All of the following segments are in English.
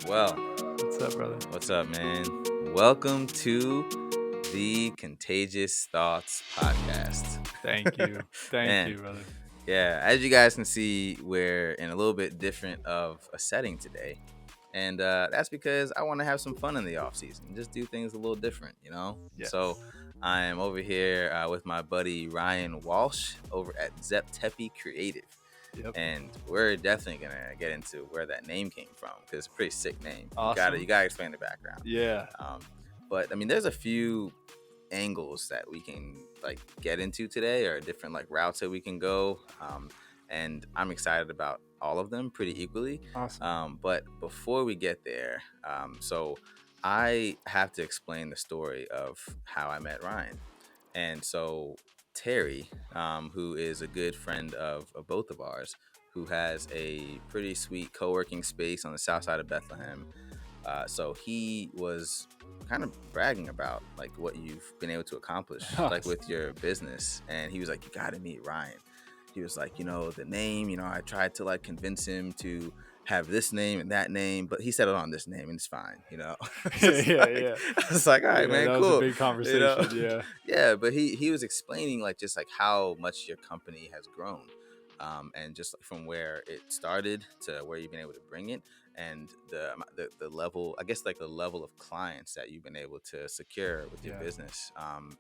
Well, What's up, brother? what's up, man? Welcome to the Contagious Thoughts Podcast. Thank you. Thank Man, you, brother. yeah, as you guys can see, we're in a little bit different of a setting today. And that's because I want to have some fun in the off season, just do things a little different, you know? Yes. So I am over here with my buddy Ryan Walsh over at Zeptepi Creative. Yep. And we're definitely gonna get into where that name came from because it's a pretty sick name. Awesome. You gotta explain the background. Yeah. But I mean, there's a few angles that we can like get into today, or different like routes that we can go. And I'm excited about all of them pretty equally. Awesome. But before we get there, so I have to explain the story of how I met Ryan. And so Terry, who is a good friend of both of ours, who has a pretty sweet co-working space on the south side of Bethlehem. So he was kind of bragging about like what you've been able to accomplish like with your business. And he was like, you got to meet Ryan. He was like, the name, I tried to like convince him to have this name and that name, but he settled on this name and it's fine, Yeah. I was like, all right, man, that cool. was a big conversation. Yeah. Yeah, but he was explaining like just like how much your company has grown, and just like from where it started to where you've been able to bring it, and the level, I guess like the level of clients that you've been able to secure with your business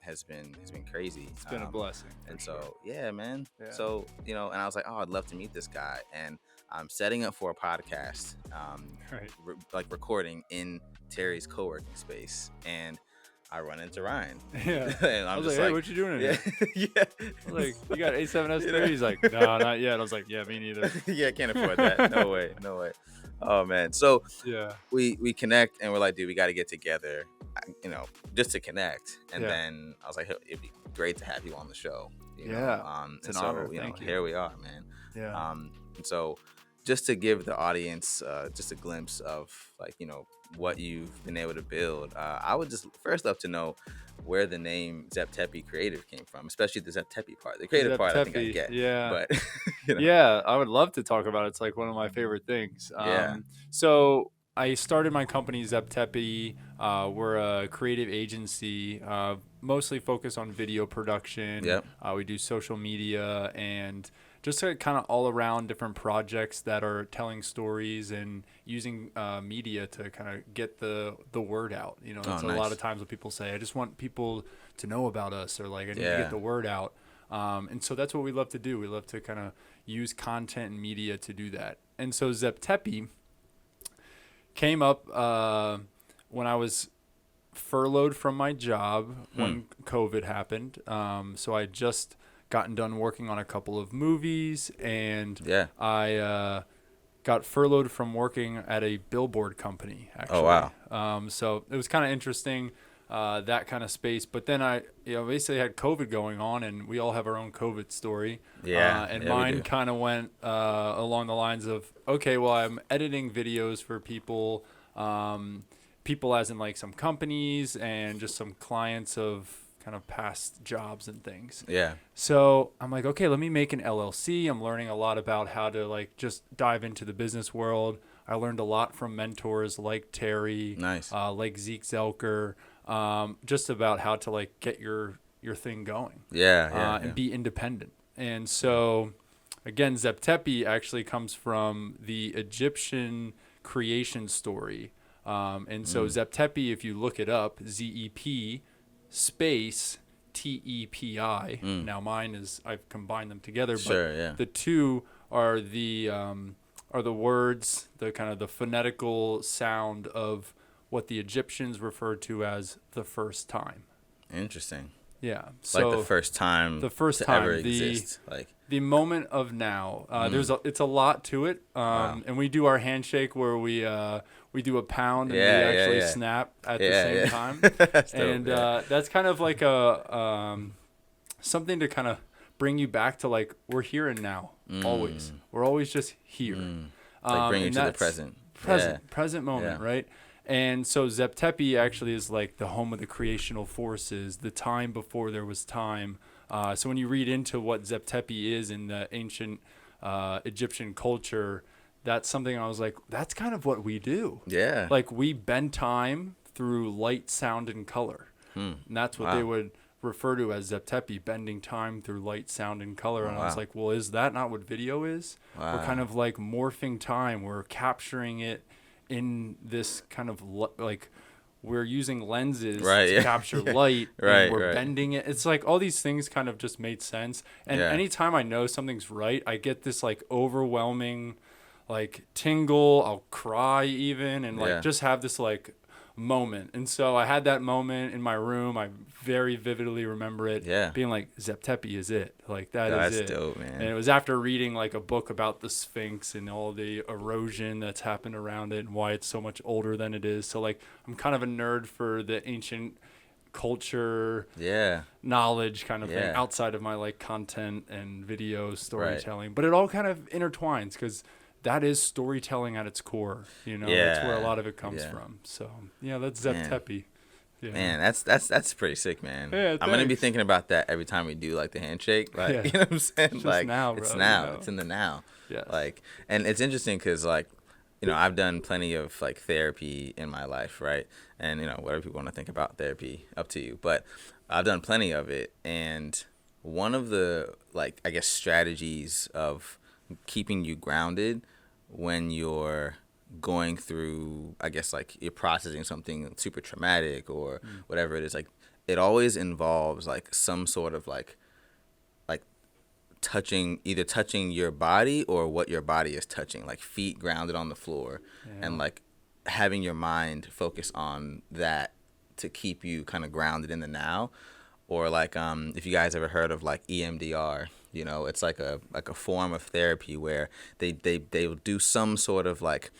has been crazy. It's been a blessing. And sure. so yeah, man. Yeah. So and I was like, oh, I'd love to meet this guy, and I'm setting up for a podcast, Right. like recording in Terry's co-working space, and I run into Ryan. Yeah. And I I'm was just like, hey, what you doing in yeah, here? yeah. I was like, you got A7S3? He's like, no, not yet. I was like, yeah, me neither. Yeah, I can't afford that. No way. Oh man. So Yeah. we connect, and we're like, dude, we got to get together, just to connect. And Yeah. then I was like, it'd be great to have you on the show. It's an honor. Thank you. Here we are, man. Yeah. And so just to give the audience just a glimpse of like what you've been able to build, I would just first love to know where the name Zeptepi Creative came from, especially the Zeptepi part. The creative part I think I get, yeah. But Yeah, I would love to talk about it. It's like one of my favorite things. Yeah. So I started my company Zeptepi. We're a creative agency, mostly focused on video production. Yep. We do social media and just kind of all around different projects that are telling stories and using media to kind of get the word out. That's nice. A lot of times what people say. I just want people to know about us, or like I need to get the word out. And so that's what we love to do. We love to kind of use content and media to do that. And so Zeptepi came up when I was furloughed from my job when COVID happened. So I just gotten done working on a couple of movies, and I got furloughed from working at a billboard company, actually. Oh, wow. So it was kind of interesting, that kind of space. But then I basically had COVID going on, and we all have our own COVID story. And mine kind of went along the lines of, okay, well, I'm editing videos for people as in like some companies and just some clients of kind of past jobs and things. Yeah. So I'm like, okay, let me make an LLC. I'm learning a lot about how to like just dive into the business world. I learned a lot from mentors like Terry, like Zeke Zelker, just about how to like get your thing going. And be independent. And so again, Zeptepi actually comes from the Egyptian creation story. And so Zeptepi, if you look it up, ZEP space TEPI. Now mine is, I've combined them together, but the two are the words, the kind of the phonetical sound of what the Egyptians referred to as the first time. Interesting. Yeah. So like the first time ever exist. Like the moment of now. It's a lot to it. And we do our handshake where we do a pound and we actually snap at the same time. That's and dope, that's kind of like a something to kind of bring you back to like we're here and now. Always. We're always just here. Like bring you to the present moment, right? And so Zeptepi actually is like the home of the creational forces, the time before there was time. So when you read into what Zeptepi is in the ancient Egyptian culture, that's something I was like, that's kind of what we do. Yeah. Like we bend time through light, sound, and color. And that's what they would refer to as Zeptepi, bending time through light, sound, and color. And I was like, well, is that not what video is? We're kind of like morphing time. We're capturing it in this kind of like we're using lenses to capture light. And we're bending it. It's like all these things kind of just made sense. And anytime I know something's right, I get this like overwhelming like tingle. I'll cry even, and like just have this like moment. And so I had that moment in my room. I very vividly remember it being like, Zeptepi is it. Like that's it. Dope, man. And it was after reading like a book about the Sphinx and all the erosion that's happened around it and why it's so much older than it is. So like I'm kind of a nerd for the ancient culture knowledge kind of thing outside of my like content and video storytelling. But it all kind of intertwines because that is storytelling at its core, you know. That's where a lot of it comes from. So that's Zeptepi. Man, that's pretty sick, man. Yeah, I'm gonna be thinking about that every time we do like the handshake. Like you know what I'm saying? It's like now, it's bro, now. you know? It's in the now. Yeah. Like, and it's interesting because like, you know, I've done plenty of like therapy in my life, right? And you know, whatever people want to think about therapy, up to you. But I've done plenty of it, and one of the like I guess strategies of keeping you grounded when you're going through, I guess, like you're processing something super traumatic or whatever it is, like it always involves like some sort of like touching your body or what your body is touching, like feet grounded on the floor and like having your mind focus on that to keep you kind of grounded in the now. Or like if you guys ever heard of like EMDR, you know, it's like a form of therapy where they'll do some sort of like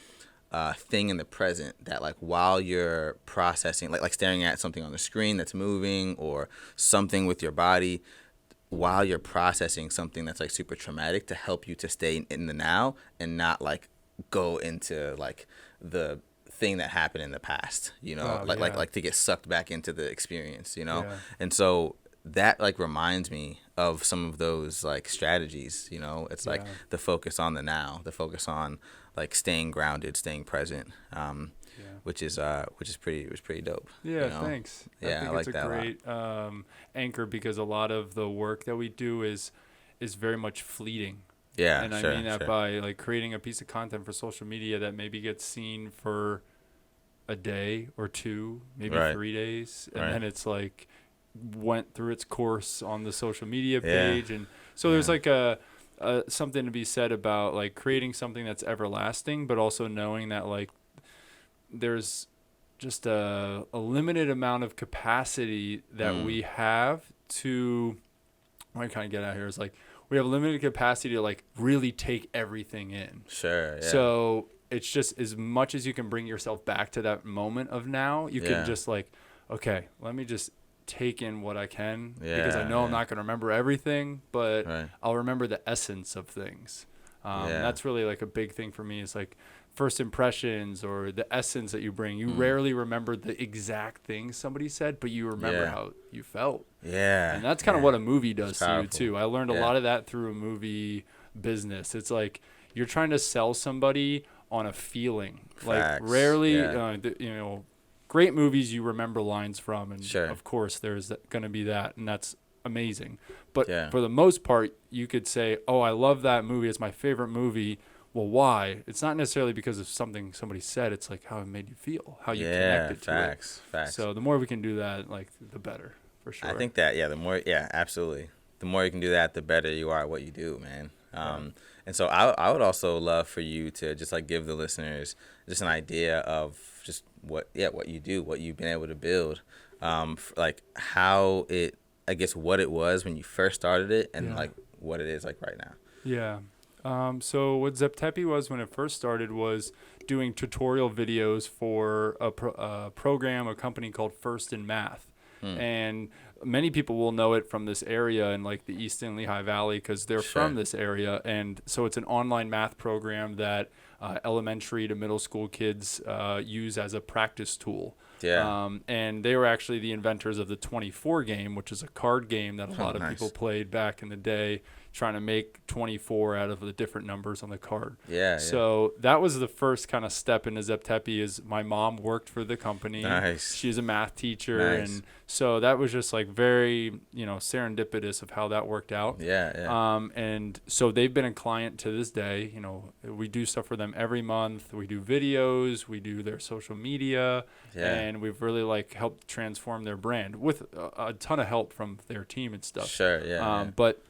thing in the present that like while you're processing, like staring at something on the screen that's moving or something with your body, while you're processing something that's like super traumatic, to help you to stay in the now and not like go into like the thing that happened in the past, you know, like to get sucked back into the experience, you know. And so that like reminds me of some of those like strategies, you know. It's like the focus on the now, the focus on like staying grounded, staying present, which is pretty dope. Yeah, you know? Thanks. Yeah, I think I like it's a that great anchor because a lot of the work that we do is very much fleeting. Yeah, and I mean that by like creating a piece of content for social media that maybe gets seen for a day or two, maybe 3 days, and then it's like went through its course on the social media page. And so there's like a something to be said about like creating something that's everlasting, but also knowing that like there's just a limited amount of capacity that we have to, what I kind of get at here is like we have limited capacity to like really take everything in. So it's just as much as you can bring yourself back to that moment of now, you can just like, okay, let me just take in what I can because I know I'm not going to remember everything, but I'll remember the essence of things. That's really like a big thing for me is like first impressions or the essence that you bring. You rarely remember the exact thing somebody said, but you remember how you felt. And that's kind of what a movie does to you too. I learned a lot of that through a movie business. It's like you're trying to sell somebody on a feeling. Like rarely, you know, great movies you remember lines from, and of course there's going to be that, and that's amazing. But for the most part, you could say, oh, I love that movie. It's my favorite movie. Well, why? It's not necessarily because of something somebody said. It's like how it made you feel, how you connected to it. So the more we can do that, like the better, for sure. I think that, the more, absolutely. The more you can do that, the better you are at what you do, man. And so I would also love for you to just like give the listeners just an idea of just what you do, what you've been able to build, like how it, I guess what it was when you first started it and like what it is like right now. So what Zeptepi was when it first started was doing tutorial videos for a program, a company called First in Math. And many people will know it from this area in like the East and Lehigh Valley because they're from this area. And so it's an online math program that elementary to middle school kids use as a practice tool. And they were actually the inventors of the 24 game, which is a card game that a lot of people played back in the day. trying to make 24 out of the different numbers on the card. Yeah. So that was the first kind of step into Zeptepi. Is my mom worked for the company. Nice. She's a math teacher. Nice. And so that was just like very, serendipitous of how that worked out. Yeah. And so they've been a client to this day. We do stuff for them every month. We do videos, we do their social media, and we've really like helped transform their brand with a ton of help from their team and stuff. Sure. Yeah. But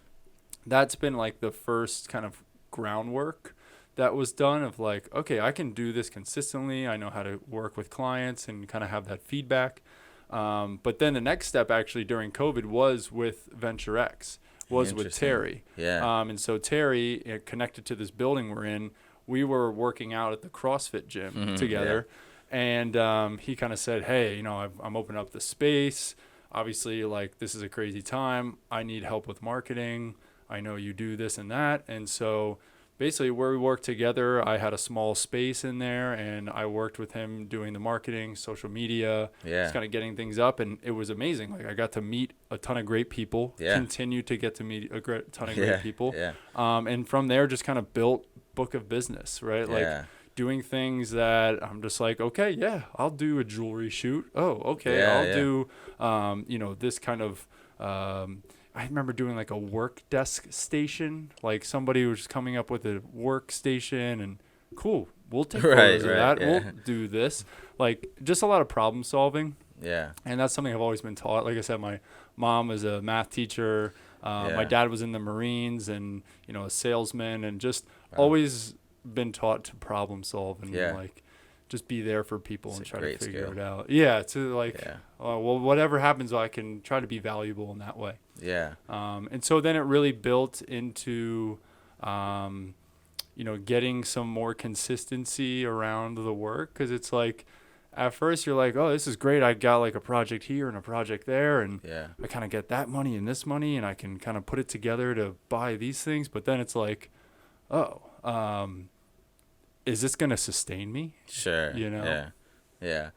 that's been like the first kind of groundwork that was done of like, okay, I can do this consistently. I know how to work with clients and kind of have that feedback. But then the next step actually during COVID was with Venture X, was with Terry. Yeah. And so Terry, connected to this building we're in, we were working out at the CrossFit gym together. Yeah. And he kind of said, hey, I'm opening up the space. Obviously, like, this is a crazy time. I need help with marketing. I know you do this and that. And so basically where we worked together, I had a small space in there and I worked with him doing the marketing, social media, just kind of getting things up. And it was amazing. Like, I got to meet a ton of great people, continue to get to meet a ton of great people. And from there just kind of built book of business, right? Like doing things that I'm just like, okay, I'll do a jewelry shoot. Oh, okay. I'll do, this kind of, I remember doing like a work desk station. Like, somebody was coming up with a workstation and cool, we'll take photos of that. Yeah. We'll do this. Like, just a lot of problem solving. Yeah. And that's something I've always been taught. Like I said, my mom was a math teacher. My dad was in the Marines and, a salesman, and just always been taught to problem solve and like just be there for people and try to figure it out. Yeah. To like, well, whatever happens, I can try to be valuable in that way. Yeah. And so then it really built into, getting some more consistency around the work. 'Cause it's like, at first you're like, oh, this is great. I got like a project here and a project there. And I kind of get that money and this money and I can kind of put it together to buy these things. But then it's like, is this going to sustain me? Sure. Yeah.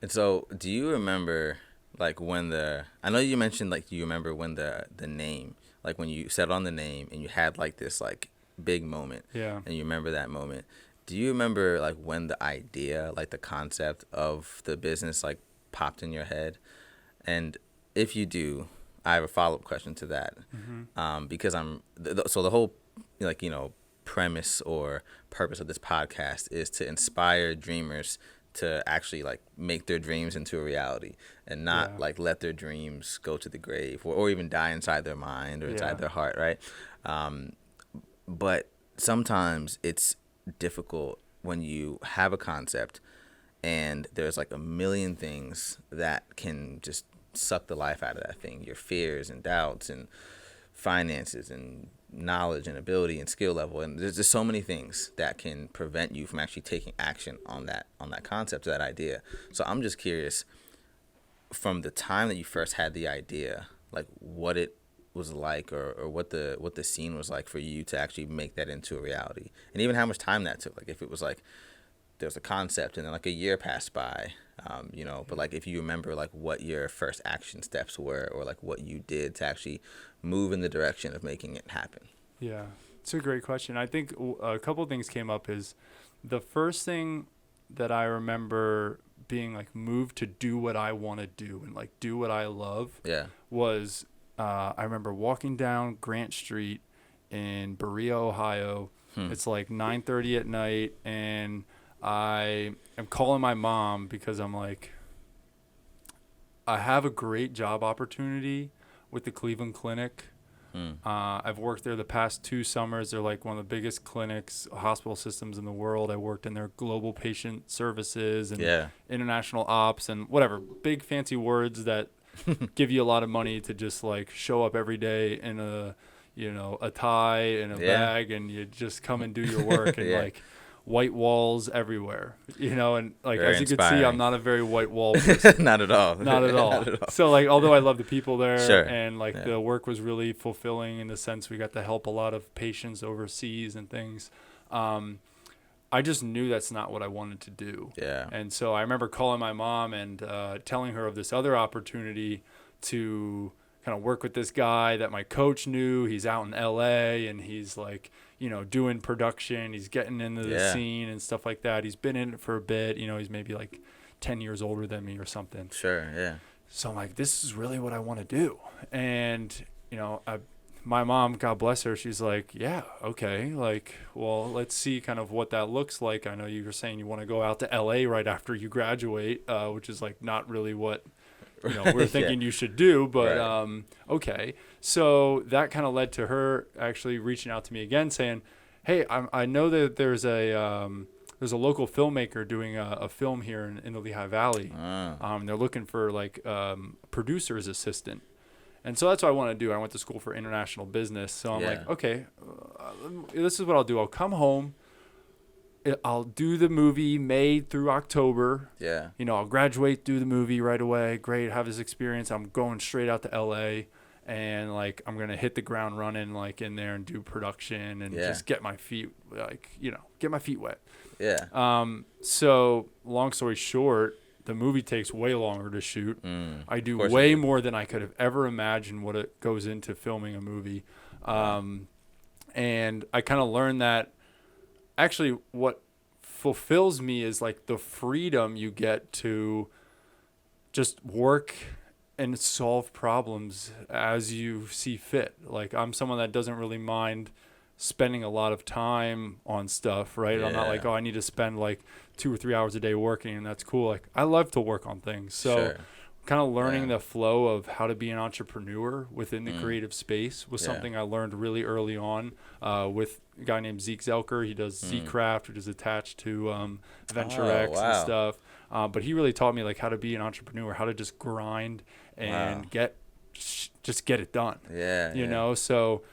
And so do you remember like I know you mentioned like you remember when the name, like when you settled on the name and you had like this like big moment. Yeah. And you remember that moment. Do you remember like when the idea, like the concept of the business like popped in your head? And if you do, I have a follow-up question to that. Because so the whole premise or purpose of this podcast is to inspire dreamers to actually like make their dreams into a reality and not like let their dreams go to the grave or even die inside their mind or inside their heart, right? But sometimes it's difficult when you have a concept and there's like a million things that can just suck the life out of that thing, your fears and doubts and finances and knowledge and ability and skill level, and there's just so many things that can prevent you from actually taking action on that concept, that idea. So I'm just curious, from the time that you first had the idea, like what it was like or what the scene was like for you to actually make that into a reality, and even how much time that took. Like if it was like there's a concept and then like a year passed by, but like if you remember like what your first action steps were or like what you did to actually move in the direction of making it happen. Yeah, it's a great question. I think a couple things came up. Is the first thing that I remember being like moved to do what I want to do and like do what I love was I remember walking down Grant Street in Berea, Ohio. It's like 9:30 at night and I am calling my mom because I'm like, I have a great job opportunity with the Cleveland Clinic. I've worked there the past 2 summers. They're like one of the biggest clinics, hospital systems in the world. I worked in their global patient services and international ops and whatever, big fancy words that give you a lot of money to just like show up every day in a tie and a bag and you just come and do your work and like white walls everywhere, and like very as you inspiring. Can see, I'm not a very white wall person. Not at all. Not at all. So like, although I love the people there and like the work was really fulfilling in the sense we got to help a lot of patients overseas and things. I just knew that's not what I wanted to do. Yeah. And so I remember calling my mom and telling her of this other opportunity to kind of work with this guy that my coach knew. He's out in LA and he's like, doing production. He's getting into the scene and stuff like that. He's been in it for a bit. He's maybe like 10 years older than me or something. Sure, yeah. So I'm like, this is really what I want to do. And, my mom, God bless her, she's like, yeah, okay. Like, well, let's see kind of what that looks like. I know you were saying you want to go out to LA right after you graduate, which is like not really what, we're thinking you should do, but, okay. So that kind of led to her actually reaching out to me again saying, hey, I know that there's a local filmmaker doing a film here in the Lehigh Valley. They're looking for like producer's assistant. And so that's what I want to do. I went to school for international business. So I'm like, okay, this is what I'll do. I'll come home. I'll do the movie May through October. Yeah. I'll graduate, do the movie right away. Great, have this experience. I'm going straight out to LA. And like I'm gonna hit the ground running, like in there and do production and just get my feet wet. Yeah. So long story short, the movie takes way longer to shoot. I do way more than I could have ever imagined what it goes into filming a movie. And I kind of learned that actually what fulfills me is like the freedom you get to just work and solve problems as you see fit. Like I'm someone that doesn't really mind spending a lot of time on stuff, right? I'm not like, I need to spend like 2 or 3 hours a day working, and that's cool. Like I love to work on things. So kind of learning the flow of how to be an entrepreneur within the creative space was something I learned really early on with a guy named Zeke Zelker. He does Zcraft, which is attached to Venture X and stuff. But he really taught me like how to be an entrepreneur, how to just grind and just get it done. You know? So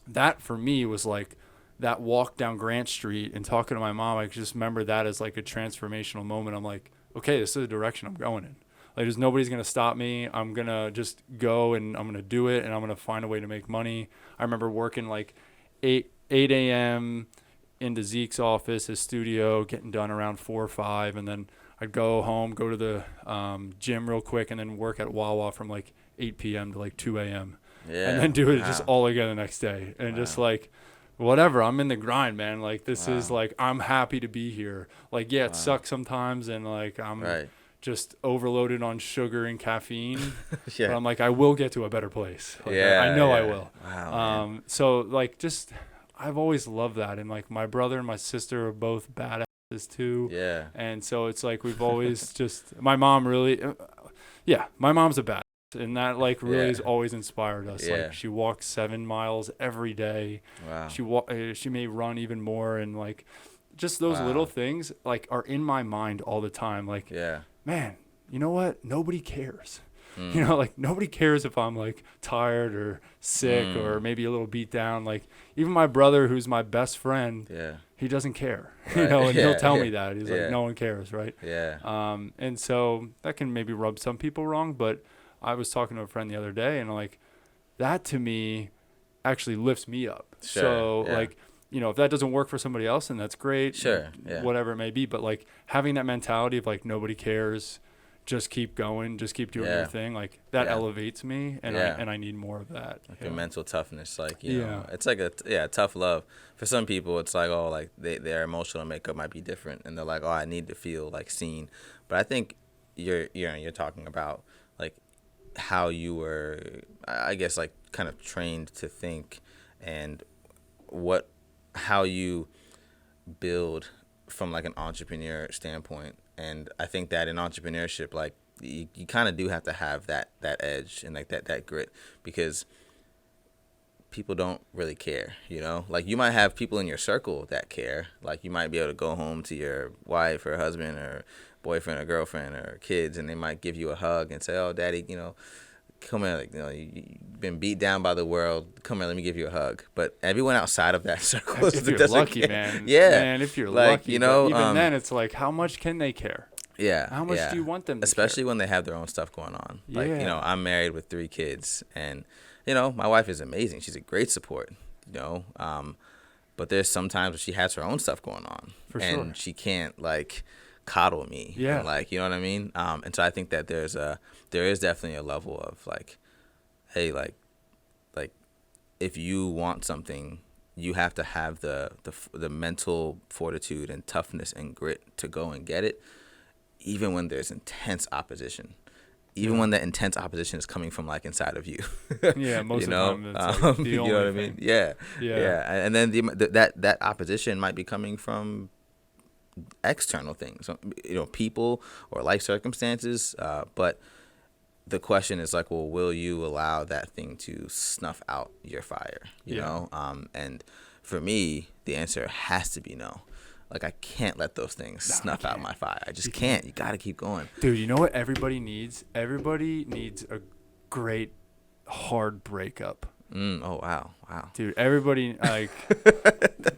that for me was like that walk down Grant Street and talking to my mom. I just remember that as like a transformational moment. I'm like, okay, this is the direction I'm going in. Like there's nobody's going to stop me. I'm going to just go and I'm going to do it and I'm going to find a way to make money. I remember working like 8 a.m. into Zeke's office, his studio, getting done around 4 or 5. And then I'd go home, go to the gym real quick and then work at Wawa from like 8 p.m. to like 2 a.m. And then do it just all again the next day. And just like, whatever, I'm in the grind, man. Like this is like, I'm happy to be here. Like, yeah, it sucks sometimes. And like, I'm just overloaded on sugar and caffeine. But I'm like, I will get to a better place. Like, I know I will. Wow, so like, just, I've always loved that. And like my brother and my sister are both badasses too. Yeah. And so it's like, we've always just, my mom really, my mom's a badass. And that like really has always inspired us. Like she walks 7 miles every day. Wow. She may run even more, and like just those little things like are in my mind all the time. Like, man, you know what? Nobody cares. You know, like nobody cares if I'm like tired or sick or maybe a little beat down. Like even my brother, who's my best friend, he doesn't care. You know, and he'll tell me that. He's like, no one cares, right? And so that can maybe rub some people wrong, but I was talking to a friend the other day and like that to me actually lifts me up. Like, you know, if that doesn't work for somebody else, then that's great. Whatever it may be. But like having that mentality of like, nobody cares, just keep going, just keep doing your thing. Like that elevates me and I need more of that. Like a mental toughness. Like, you know, it's like a tough love. For some people, it's like, oh, like their emotional makeup might be different. And they're like, oh, I need to feel like seen. But I think you're talking about like, how you were, I guess, like kind of trained to think and how you build from like an entrepreneur standpoint. And I think that in entrepreneurship, like you kind of do have to have that edge and like that grit, because people don't really care, you know? Like you might have people in your circle that care. Like you might be able to go home to your wife or husband or boyfriend or girlfriend or kids, and they might give you a hug and say, oh, daddy, you know, come here, like, you know, you've been beat down by the world, come here, let me give you a hug. But everyone outside of that circle, if you're lucky, man, if you're like, lucky, you know, even then it's like, how much can they care? How much do you want them to especially care? When they have their own stuff going on. Like, you know, I'm married with 3 kids, and you know, my wife is amazing, she's a great support, you know, but there's sometimes she has her own stuff going on, and she can't like coddle me. Yeah. And like, you know what I mean? And so I think that there is definitely a level of like, hey, like if you want something, you have to have the mental fortitude and toughness and grit to go and get it, even when there's intense opposition. Even when that intense opposition is coming from like inside of you. Yeah, most you of the time it's like the you only know what I thing. mean? Yeah. And then that opposition might be coming from external things, people or life circumstances. But the question is like, well, will you allow that thing to snuff out your fire? You know? And for me, the answer has to be no. Like, I can't let those things snuff out my fire. I just can't. You got to keep going. Dude, you know what everybody needs? Everybody needs a great, hard breakup. Oh, wow. Dude, everybody, like,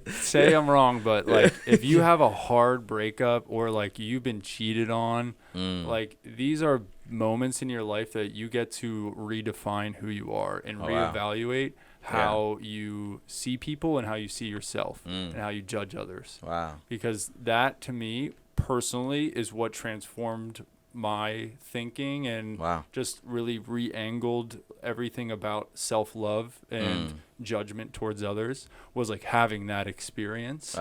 say I'm wrong, but, like, if you have a hard breakup or, like, you've been cheated on, like, these are moments in your life that you get to redefine who you are and reevaluate how you see people and how you see yourself and how you judge others. Wow. Because that, to me, personally, is what transformed my thinking and just really re-angled everything about self-love and judgment towards others, was like having that experience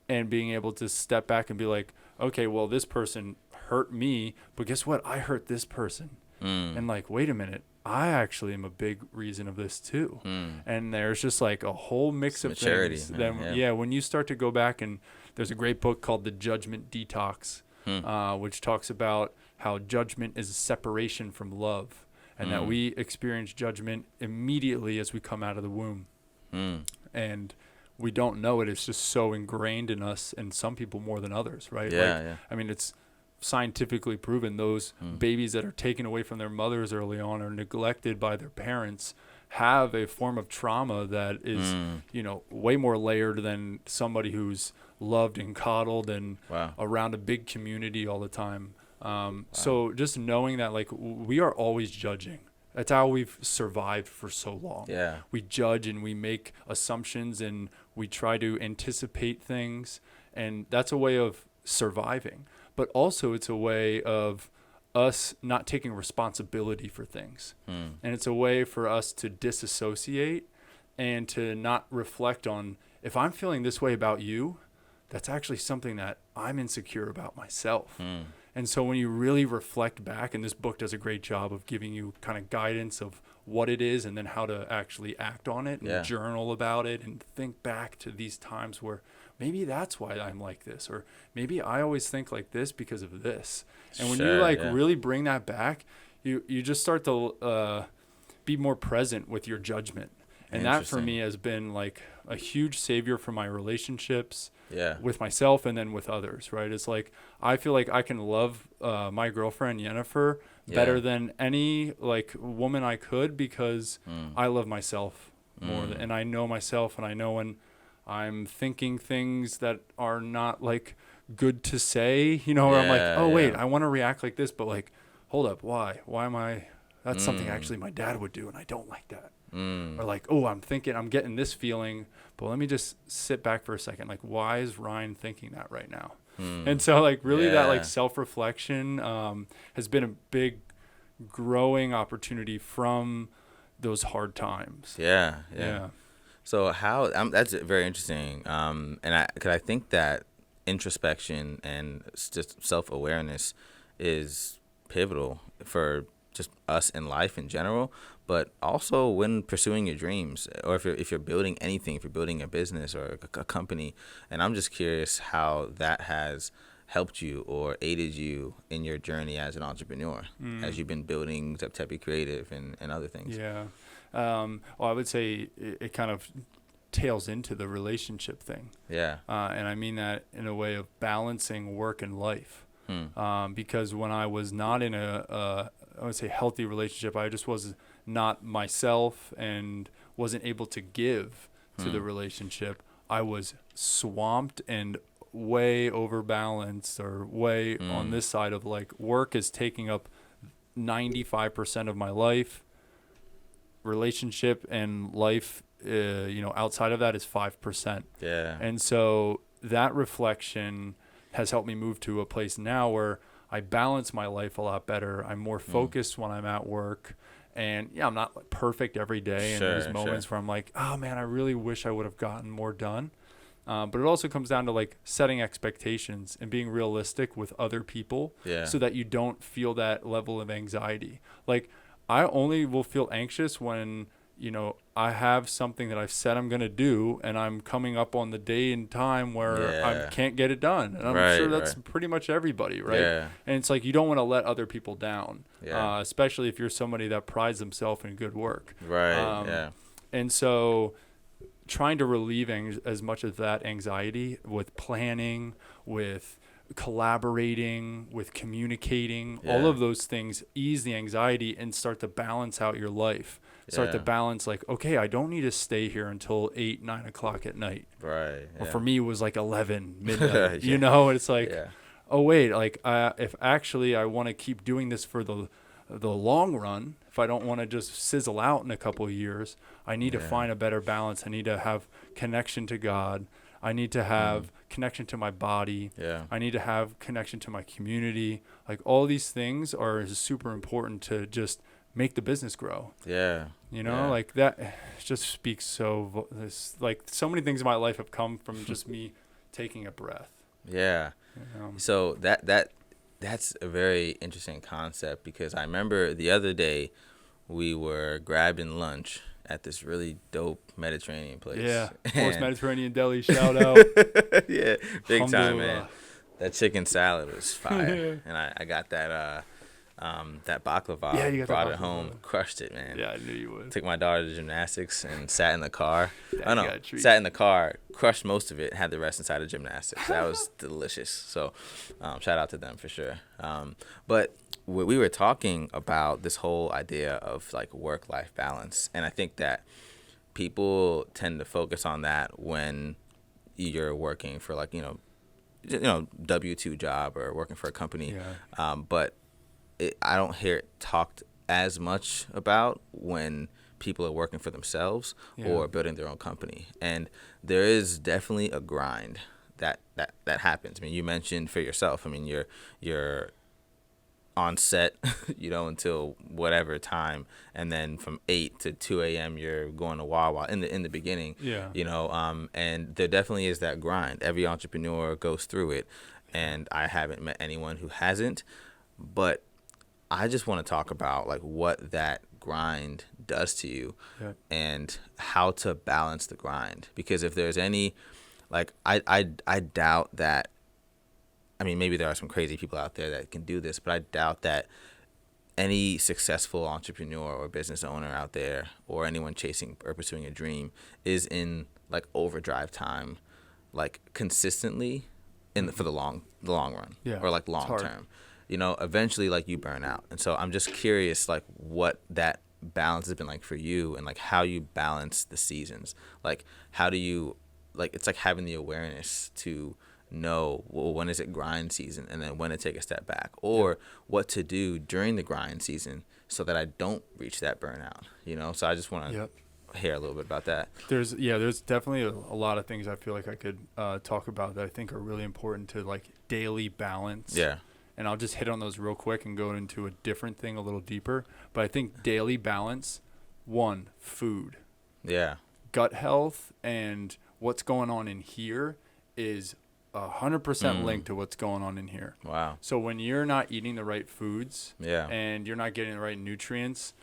and being able to step back and be like, okay, well, this person hurt me, but guess what? I hurt this person. And like, wait a minute, I actually am a big reason of this too. And there's just like a whole mix of things. Then when you start to go back, and there's a great book called The Judgment Detox, which talks about how judgment is a separation from love, and that we experience judgment immediately as we come out of the womb. And we don't know it. It's just so ingrained in us, and some people more than others, right? I mean, it's scientifically proven those babies that are taken away from their mothers early on or neglected by their parents have a form of trauma that is, way more layered than somebody who's loved and coddled and around a big community all the time. So just knowing that, like, we are always judging. That's how we've survived for so long. We judge and we make assumptions and we try to anticipate things, and that's a way of surviving. But also it's a way of us not taking responsibility for things. And it's a way for us to disassociate and to not reflect on, if I'm feeling this way about you, that's actually something that I'm insecure about myself. And so when you really reflect back, and this book does a great job of giving you kind of guidance of what it is and then how to actually act on it and journal about it and think back to these times where maybe that's why I'm like this, or maybe I always think like this because of this. And when you really bring that back, you just start to be more present with your judgment. And that for me has been like a huge savior for my relationships with myself and then with others, right? It's like, I feel like I can love my girlfriend, Yennefer, better than any like woman I could, because I love myself more and I know myself, and I know when I'm thinking things that are not like good to say, where I'm like, oh wait, I want to react like this, but like, hold up, why am I, that's something actually my dad would do and I don't like that. Or like, oh, I'm getting this feeling, but let me just sit back for a second. Like, why is Ryan thinking that right now? And so like really that like self-reflection has been a big growing opportunity from those hard times. So how that's very interesting. And I think that introspection and just self-awareness is pivotal for just us in life in general, but also when pursuing your dreams, or if you're building anything, if you're building a business or a company. And I'm just curious how that has helped you or aided you in your journey as an entrepreneur, as you've been building Zeptepi Creative and other things. Well, I would say it kind of tails into the relationship thing. And I mean that in a way of balancing work and life. Because when I was not in I would say healthy relationship, I just was not myself and wasn't able to give to the relationship. I was swamped and way overbalanced, or way on this side of like, work is taking up 95% of my life. Relationship and life, outside of that is 5%. And so that reflection, has helped me move to a place now where I balance my life a lot better. I'm more focused when I'm at work. And yeah, I'm not like perfect every day. And there's moments where I'm like, oh man, I really wish I would have gotten more done. But it also comes down to like setting expectations and being realistic with other people so that you don't feel that level of anxiety. Like I only will feel anxious when, you know, I have something that I've said I'm going to do and I'm coming up on the day and time where I can't get it done. And I'm sure that's pretty much everybody, right? Yeah. And it's like you don't want to let other people down, especially if you're somebody that prides themselves in good work. Right, And so trying to relieve as much of that anxiety with planning, with collaborating, with communicating, all of those things ease the anxiety and start to balance out your life. Start to balance like, okay, I don't need to stay here until 8, 9 o'clock at night. Right. Well, for me, it was like 11 midnight, you know, it's like, oh wait, like if actually I want to keep doing this for the long run, if I don't want to just sizzle out in a couple of years, I need to find a better balance. I need to have connection to God. I need to have connection to my body. I need to have connection to my community. Like all these things are super important to just make the business grow. You know, like that just speaks like so many things in my life have come from just me taking a breath. So that's a very interesting concept, because I remember the other day we were grabbing lunch at this really dope Mediterranean place. Force Mediterranean Deli, shout out. Big time, man. That chicken salad was fire. And I got that baklava, you got brought that it home, baklava. crushed it, man. I knew you would. Took my daughter to gymnastics and sat in the car. Sat in the car, crushed most of it, had the rest inside of gymnastics. That was delicious. So shout out to them for sure. But we were talking about this whole idea of like work-life balance. And I think that people tend to focus on that when you're working for like, W-2 job or working for a company. But I don't hear it talked as much about when people are working for themselves or building their own company. And there is definitely a grind that happens. I mean, you mentioned for yourself, I mean, you're on set, until whatever time, and then from 8 to 2 a.m. you're going to Wawa in the beginning. And there definitely is that grind. Every entrepreneur goes through it, and I haven't met anyone who hasn't. But I just want to talk about like what that grind does to you and how to balance the grind. Because if there's any, like, I doubt that, I mean, maybe there are some crazy people out there that can do this, but I doubt that any successful entrepreneur or business owner out there, or anyone chasing or pursuing a dream, is in like overdrive time, like consistently for the long run, or like long term. Eventually like you burn out. And so I'm just curious, like what that balance has been like for you, and like how you balance the seasons. Like how do you, like, it's like having the awareness to know, well, when is it grind season, and then when to take a step back, or what to do during the grind season so that I don't reach that burnout, So I just want to hear a little bit about that. There's definitely a lot of things I feel like I could talk about that I think are really important to like daily balance. And I'll just hit on those real quick and go into a different thing a little deeper. But I think daily balance, one, food. Gut health and what's going on in here is 100% linked to what's going on in here. Wow. So when you're not eating the right foods and you're not getting the right nutrients,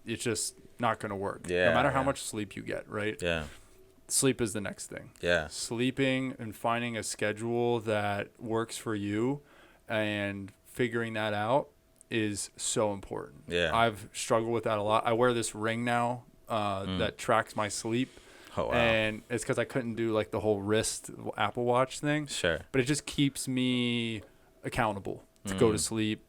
it's just not going to work. No matter how much sleep you get, right? Sleep is the next thing. Sleeping and finding a schedule that works for you and figuring that out is so important. I've struggled with that a lot. I wear this ring now that tracks my sleep. Oh, wow. And it's because I couldn't do like the whole wrist Apple Watch thing. But it just keeps me accountable to go to sleep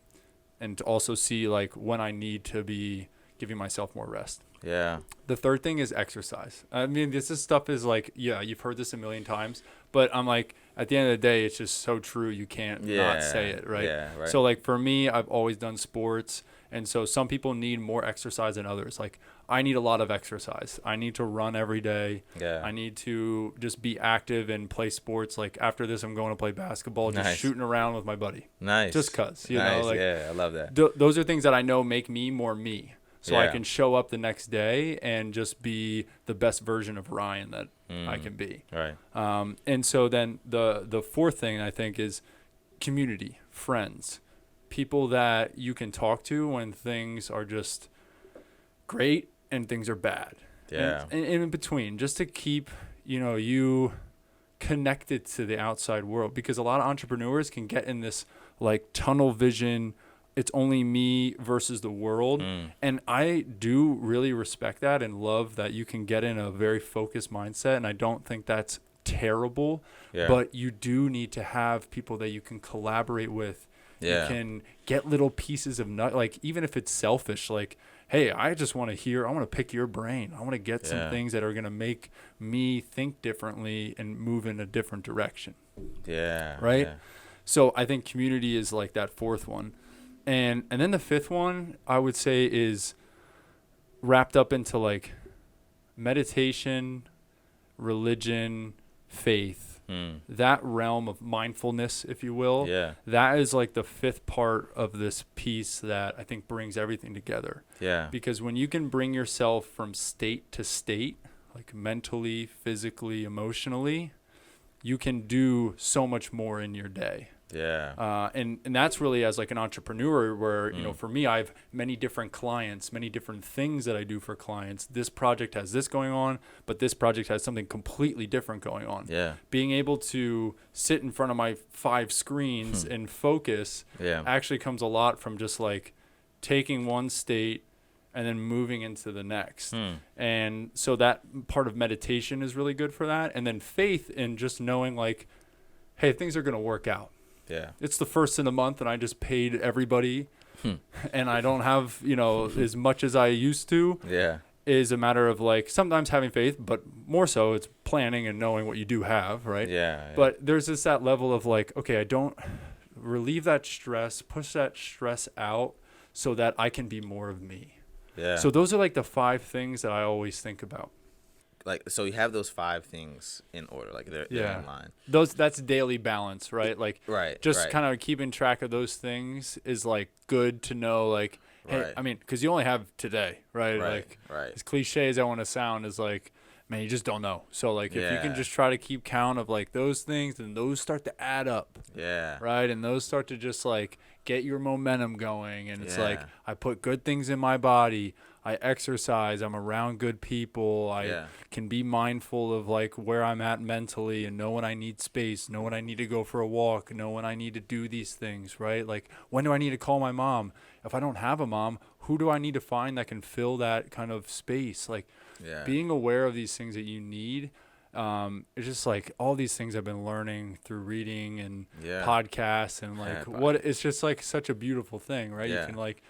and to also see like when I need to be giving myself more rest. The third thing is exercise. I mean, this stuff is like, you've heard this a million times, but I'm like, at the end of the day, it's just so true. You can't not say it, right? So like for me, I've always done sports. And so some people need more exercise than others. Like I need a lot of exercise. I need to run every day. Yeah. I need to just be active and play sports. Like after this, I'm going to play basketball, just shooting around with my buddy. Nice. Just cause, you know, like, yeah, I love that. Those are things that I know make me more me. So I can show up the next day and just be the best version of Ryan that I can be. Right. And so then the fourth thing I think is community, friends, people that you can talk to when things are just great and things are bad. Yeah. And in between, just to keep, you connected to the outside world, because a lot of entrepreneurs can get in this like tunnel vision. It's only me versus the world. And I do really respect that and love that you can get in a very focused mindset. And I don't think that's terrible, but you do need to have people that you can collaborate with. You can get little pieces of like, even if it's selfish, like, hey, I just want to pick your brain. I want to get some things that are going to make me think differently and move in a different direction. Yeah. Right. Yeah. So I think community is like that fourth one. And then the fifth one I would say is wrapped up into like meditation, religion, faith, that realm of mindfulness, if you will. Yeah. That is like the fifth part of this piece that I think brings everything together. Yeah. Because when you can bring yourself from state to state, like mentally, physically, emotionally, you can do so much more in your day. Yeah. And that's really as like an entrepreneur where, for me, I have many different clients, many different things that I do for clients. This project has this going on, but this project has something completely different going on. Yeah. Being able to sit in front of my 5 screens and focus actually comes a lot from just like taking one state and then moving into the next. And so that part of meditation is really good for that. And then faith in just knowing like, hey, things are going to work out. Yeah. It's the first of the month and I just paid everybody and I don't have, as much as I used to. Yeah. Is a matter of like sometimes having faith, but more so it's planning and knowing what you do have, right? Yeah. But there's just that level of like, okay, I don't relieve that stress, push that stress out so that I can be more of me. Yeah. So those are like the 5 things that I always think about. Like, so you have those 5 things in order, like they're in line. That's daily balance, right? Like, just kind of keeping track of those things is like good to know. Like, hey, I mean, because you only have today, right? Like, as cliche as I want to sound, is like, man, you just don't know. So like, if you can just try to keep count of like those things, and those start to add up. Yeah. Right, and those start to just like get your momentum going, and it's like I put good things in my body. I exercise, I'm around good people, I can be mindful of like where I'm at mentally and know when I need space, know when I need to go for a walk, know when I need to do these things, right? Like when do I need to call my mom? If I don't have a mom, who do I need to find that can fill that kind of space? Like being aware of these things that you need, it's just like all these things I've been learning through reading and podcasts and like it's just like such a beautiful thing, right? You can like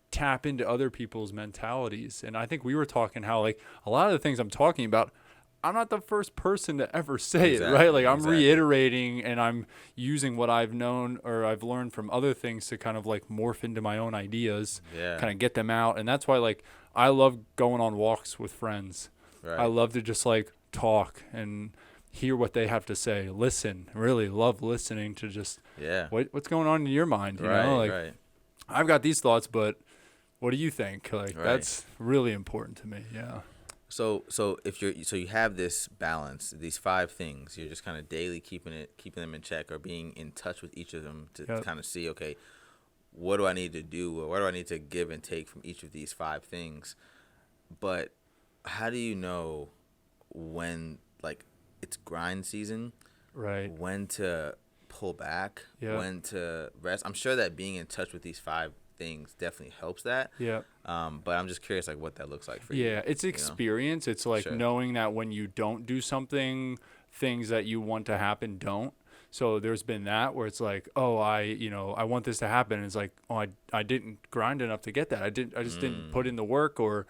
tap into other people's mentalities. And I think we were talking how like a lot of the things I'm talking about, I'm not the first person to ever say it, right? Like I'm reiterating and I'm using what I've known or I've learned from other things to kind of like morph into my own ideas, kind of get them out. And that's why like I love going on walks with friends. I love to just like talk and hear what they have to say, listen, really love listening to just what's going on in your mind, you know? Like I've got these thoughts, but what do you think? Like that's really important to me. Yeah. So if you have this balance, these 5 things, you're just kind of daily keeping them in check or being in touch with each of them to kind of see, okay, what do I need to do or what do I need to give and take from each of these 5 things? But how do you know when like it's grind season, when to pull back, when to rest? I'm sure that being in touch with these 5 things definitely helps that. But I'm just curious like what that looks like for you. It's experience. It's like knowing that when you don't do something, things that you want to happen don't. So there's been that where it's like, oh, I want this to happen. And it's like, oh, I didn't grind enough to get that. I just didn't put in the work. Or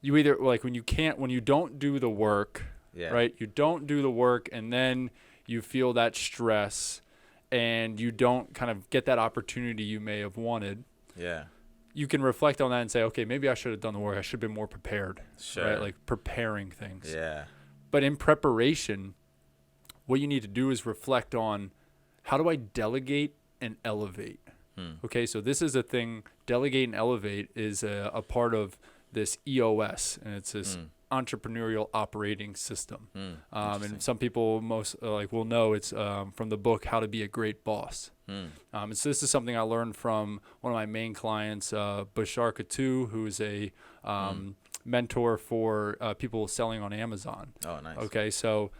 you either like when you don't do the work, right? You don't do the work and then you feel that stress and you don't kind of get that opportunity you may have wanted. you can reflect on that and say, okay, maybe I should have done the work. I should have been more prepared, right? Like preparing things. Yeah. But in preparation, what you need to do is reflect on, how do I delegate and elevate? Okay, so this is a thing. Delegate and elevate is a part of this EOS, and it's this entrepreneurial operating system. And some people will know it's from the book How to Be a Great Boss. And so this is something I learned from one of my main clients, Bashar Katu, who's a mentor for people selling on Amazon. Oh, nice. Okay, so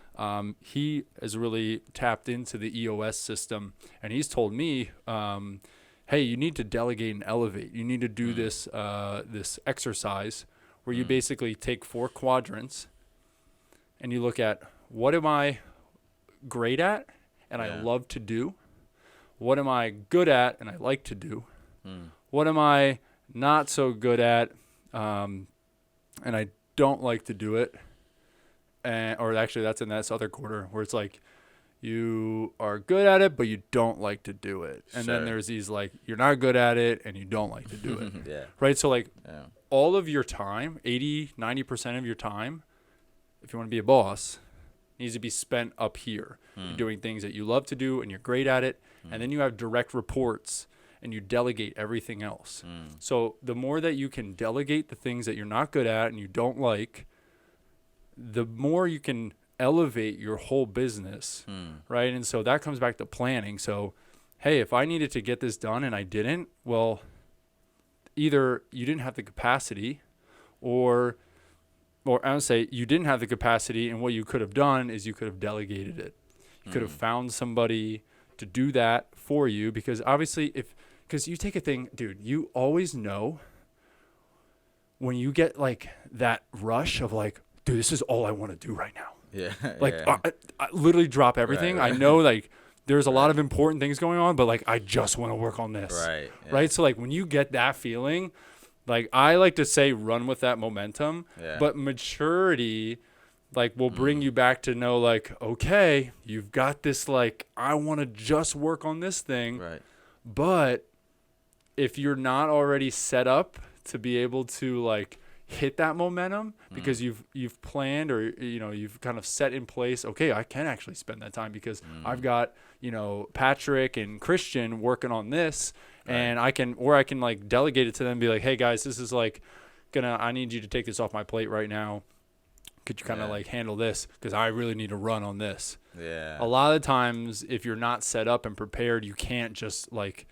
he has really tapped into the EOS system, and he's told me, hey, you need to delegate and elevate. You need to do this exercise where you basically take 4 quadrants and you look at, what am I great at and I love to do? What am I good at and I like to do? What am I not so good at and I don't like to do it? Or actually, that's in this other quarter where it's like, you are good at it, but you don't like to do it. And then there's these like, you're not good at it and you don't like to do it. Right? So like all of your time, 80, 90% of your time, if you want to be a boss, needs to be spent up here. You're doing things that you love to do and you're great at it. And then you have direct reports and you delegate everything else. So the more that you can delegate the things that you're not good at and you don't like, the more you can elevate your whole business, right? And so that comes back to planning. So, hey, if I needed to get this done and I didn't, well, either you didn't have the capacity, or I would say you didn't have the capacity, and what you could have done is you could have delegated it. You could have found somebody to do that for you, because obviously because you take a thing, dude, you always know when you get like that rush of like, dude, this is all I want to do right now. Yeah. Like I literally drop everything. Right. I know like there's a lot of important things going on, but like I just want to work on this. Right. Yeah. Right. So like when you get that feeling, like I like to say run with that momentum, but maturity like will bring you back to know like, okay, you've got this, like, I want to just work on this thing. Right. But if you're not already set up to be able to like hit that momentum because you've planned, or you've kind of set in place, okay, I can actually spend that time because I've got Patrick and Christian working on this, and I can like delegate it to them and be like, hey guys, this is like I need you to take this off my plate right now. Could you kind of like handle this, because I really need to run on this. A lot of times if you're not set up and prepared, you can't just like,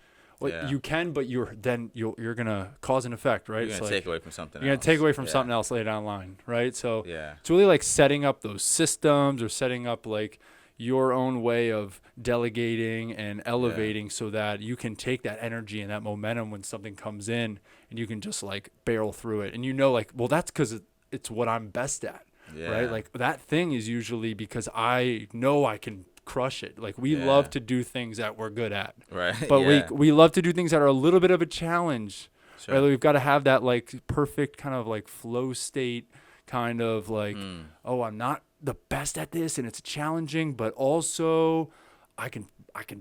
you can, but you're gonna cause an effect, right? You're gonna take away from something. You're gonna take away from something else later down the line, right? So it's really like setting up those systems, or setting up like your own way of delegating and elevating, so that you can take that energy and that momentum when something comes in, and you can just like barrel through it. And like, well, that's because it's what I'm best at, right? Like that thing is usually because I know I can crush it. Like we love to do things that we're good at, right? But we love to do things that are a little bit of a challenge. Right? Like we've got to have that like perfect kind of like flow state, kind of like, oh, I'm not the best at this and it's challenging, but also I can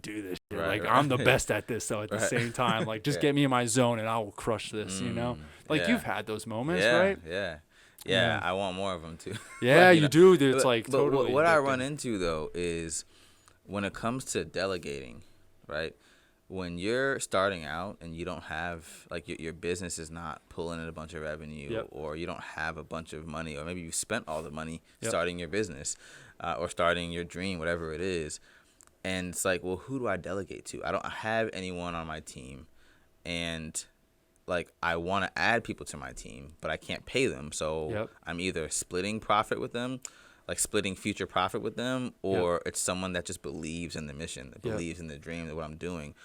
do this. Like I'm the best at this. So at the same time, like just get me in my zone and I will crush this. Like you've had those moments, right? Yeah, I want more of them too. Yeah, you do. It's like totally. But what I run into though is when it comes to delegating, right? When you're starting out and you don't have, like, your business is not pulling in a bunch of revenue, or you don't have a bunch of money, or maybe you spent all the money starting your business, or starting your dream, whatever it is. And it's like, well, who do I delegate to? I don't have anyone on my team, and like I want to add people to my team, but I can't pay them. So I'm either splitting profit with them, like splitting future profit with them, or it's someone that just believes in the mission, that believes in the dream of what I'm doing.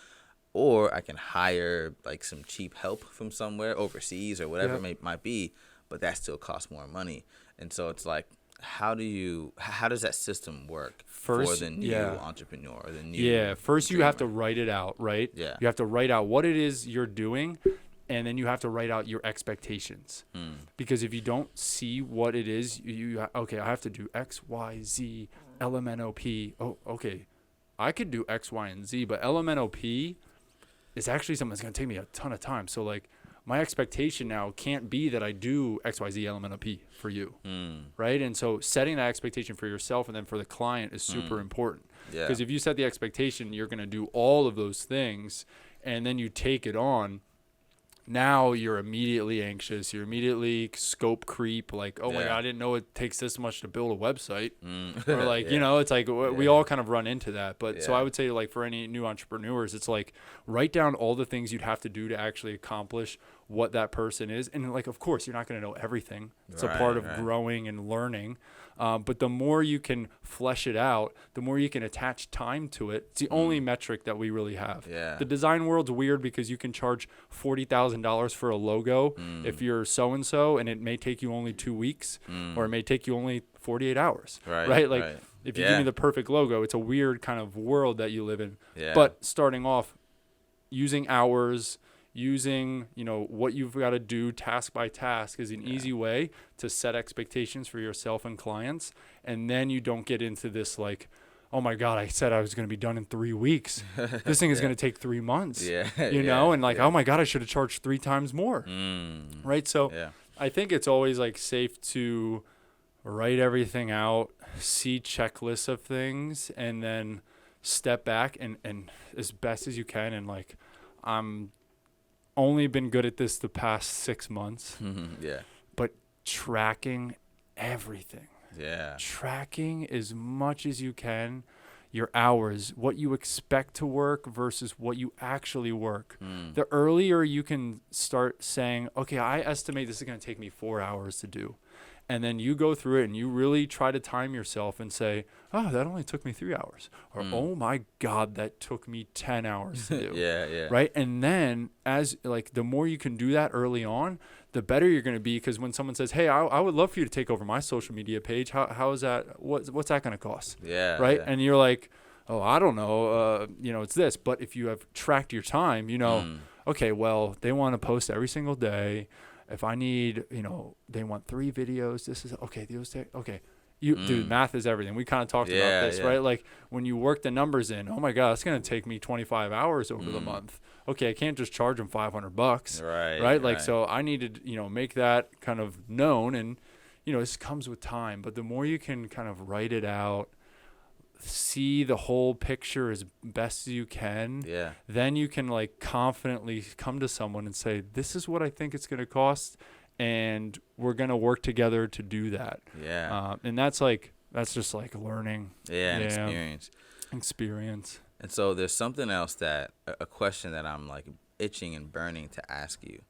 Or I can hire like some cheap help from somewhere overseas or whatever it might be, but that still costs more money. And so it's like, how does that system work for the new entrepreneur, or the new first dreamer? You have to write it out, right? You have to write out what it is you're doing, and then you have to write out your expectations. Because if you don't see what it is, okay, I have to do X, Y, Z, LMNOP. Oh, okay, I could do X, Y, and Z, but LMNOP is actually something that's going to take me a ton of time. So like, my expectation now can't be that I do XYZ element of P for you. Right. And so setting that expectation for yourself and then for the client is super important. Because if you set the expectation, you're going to do all of those things and then you take it on. Now you're immediately anxious. You're immediately scope creep. Like, oh my God, I didn't know it takes this much to build a website. Or like, you know, it's like we all kind of run into that. But so I would say like for any new entrepreneurs, it's like write down all the things you'd have to do to actually accomplish what that person is. And like, of course, you're not going to know everything. It's a part of growing and learning. But the more you can flesh it out, the more you can attach time to it. It's the only metric that we really have. The design world's weird because you can charge $40,000 for a logo if you're so-and-so, and it may take you only 2 weeks or it may take you only 48 hours. Right? Like if you give me the perfect logo, it's a weird kind of world that you live in. But starting off using hours, using, you know, what you've got to do task by task is an easy way to set expectations for yourself and clients. And then you don't get into this like, oh my God, I said I was going to be done in 3 weeks. This thing is going to take 3 months, you know? And like, oh my God, I should have charged 3 times more. Right. So I think it's always like safe to write everything out, see checklists of things, and then step back and as best as you can. And like, I'm only been good at this the past 6 months. But tracking everything. Tracking as much as you can, your hours, what you expect to work versus what you actually work. The earlier you can start saying, okay, I estimate this is going to take me 4 hours to do. And then you go through it and you really try to time yourself and say, oh, that only took me 3 hours. Or, oh my God, that took me 10 hours to do. Right. And then as like, the more you can do that early on, the better you're going to be. Because when someone says, hey, I would love for you to take over my social media page. How is that? What's that going to cost? Right. And you're like, oh, I don't know. You know, it's this. But if you have tracked your time, you know, okay, well, they want to post every single day. If I need, you know, they want 3 videos. This is okay. Okay. Dude, math is everything. We kind of talked about this, right? Like when you work the numbers in, oh my God, it's going to take me 25 hours over the month. Okay. I can't just charge them $500. Right. Like, so I need to, you know, make that kind of known, and, you know, this comes with time, but the more you can kind of write it out, see the whole picture as best as you can, then you can like confidently come to someone and say, this is what I think it's going to cost, and we're going to work together to do that. And that's just like learning. Experience. And so there's something else a question that I'm like itching and burning to ask you,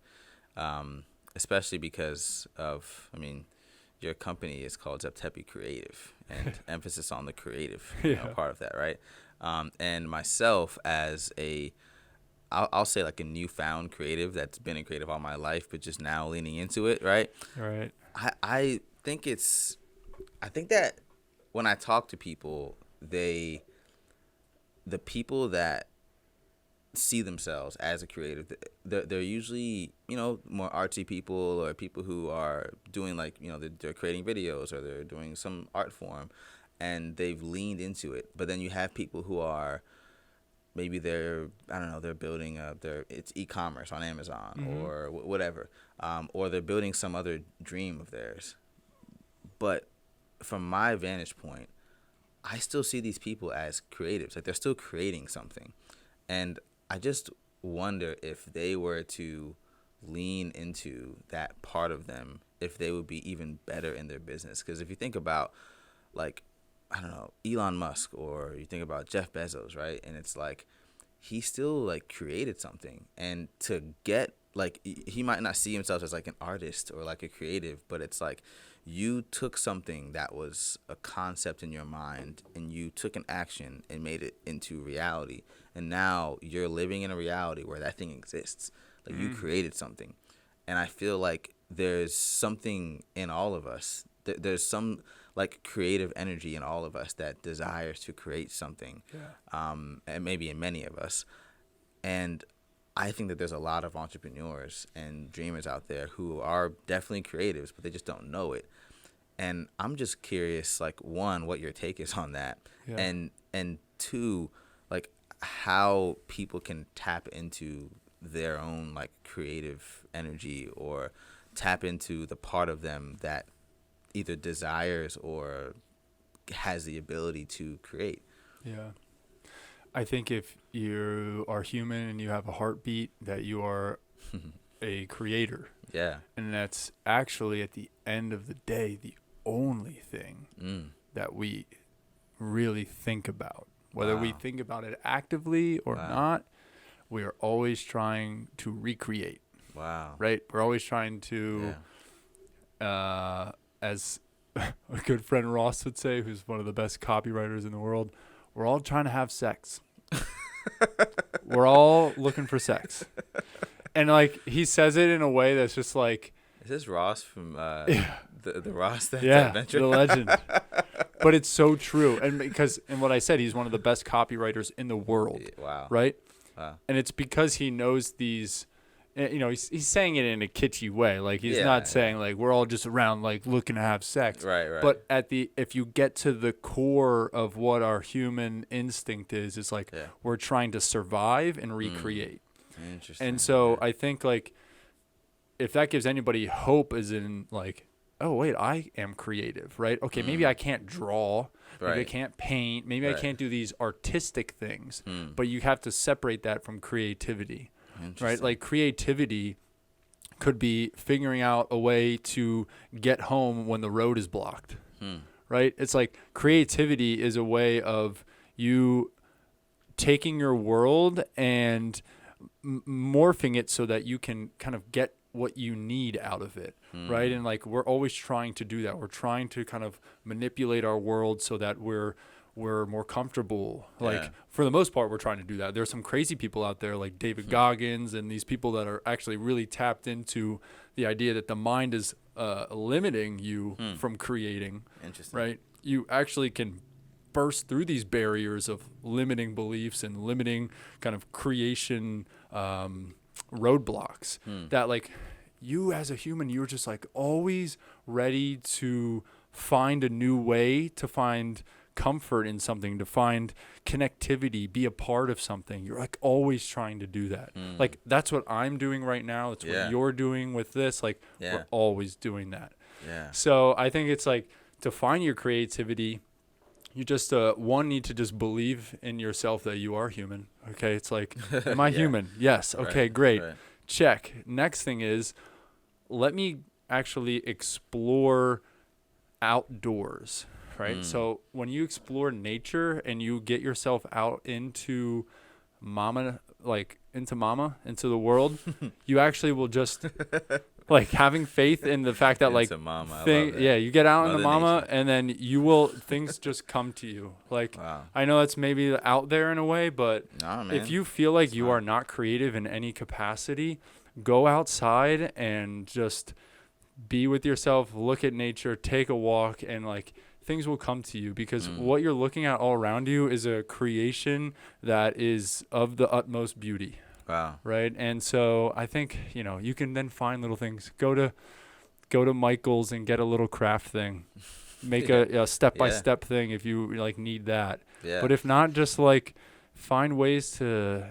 especially because of, I mean, your company is called Zeptepi Creative, and emphasis on the creative part of that, right? And myself as I'll say like a newfound creative that's been a creative all my life, but just now leaning into it, right? I think that when I talk to people, the people that see themselves as a creative, they're usually, you know, more artsy people, or people who are doing like, you know, they're creating videos or they're doing some art form and they've leaned into it. But then you have people who are, maybe they're building it's e-commerce on Amazon or whatever, or they're building some other dream of theirs. But from my vantage point, I still see these people as creatives. Like, they're still creating something. And I just wonder if they were to lean into that part of them, if they would be even better in their business. Because if you think about, like, I don't know, Elon Musk, or you think about Jeff Bezos, right? And it's like, he still like created something. And to get, like, he might not see himself as like an artist or like a creative, but it's like, you took something that was a concept in your mind and you took an action and made it into reality. And now you're living in a reality where that thing exists. Like, you created something. And I feel like there's something in all of us. There's some like creative energy in all of us that desires to create something. And maybe in many of us. And I think that there's a lot of entrepreneurs and dreamers out there who are definitely creatives, but they just don't know it. And I'm just curious, like, one, what your take is on that, and two, like, how people can tap into their own like creative energy or tap into the part of them that either desires or has the ability to create. Yeah. I think if you are human and you have a heartbeat, that you are a creator. Yeah. And that's actually, at the end of the day, the only thing that we really think about. Whether we think about it actively or not, we are always trying to recreate. Wow. Right? We're always trying to, as a good friend Ross would say, who's one of the best copywriters in the world, we're all trying to have sex. We're all looking for sex. And like he says it in a way that's just like, is this Ross from the Ross that adventure? The legend. But it's so true. And what I said, he's one of the best copywriters in the world. Wow. Right? Wow. And it's because he knows these, he's saying it in a kitschy way. Like he's not saying like we're all just around like looking to have sex. Right. But if you get to the core of what our human instinct is, it's like we're trying to survive and recreate. Interesting. And so I think like if that gives anybody hope, is in like, oh wait, I am creative, right? Okay, maybe I can't draw, maybe I can't paint, maybe I can't do these artistic things, but you have to separate that from creativity, right? Like creativity could be figuring out a way to get home when the road is blocked, right? It's like creativity is a way of you taking your world and morphing it so that you can kind of get what you need out of it, right? And like we're always trying to do that. We're trying to kind of manipulate our world so that we're more comfortable. Like for the most part, we're trying to do that. There's some crazy people out there like David Goggins and these people that are actually really tapped into the idea that the mind is limiting you from creating. Interesting. Right? You actually can burst through these barriers of limiting beliefs and limiting kind of creation roadblocks that like you as a human, you're just like always ready to find a new way, to find comfort in something, to find connectivity, be a part of something. You're like always trying to do that. Like that's what I'm doing right now. It's what you're doing with this. Like we're always doing that. Yeah. So I think it's like to find your creativity, you just need to just believe in yourself that you are human. Okay, it's like, am I human? Yes. Okay, great. Right. Check. Next thing is, let me actually explore outdoors. Right. So when you explore nature and you get yourself out into into the world, you actually will just like having faith in the fact that like you get out into mama nature. And then things just come to you. Like I know it's maybe out there in a way, but if you feel like you are not creative in any capacity, go outside and just be with yourself, look at nature, take a walk, and like things will come to you, because what you're looking at all around you is a creation that is of the utmost beauty. Wow. Right. And so I think, you can then find little things. Go to Michael's and get a little craft thing. Make a step-by-step thing if you like need that. Yeah. But if not, just like find ways to,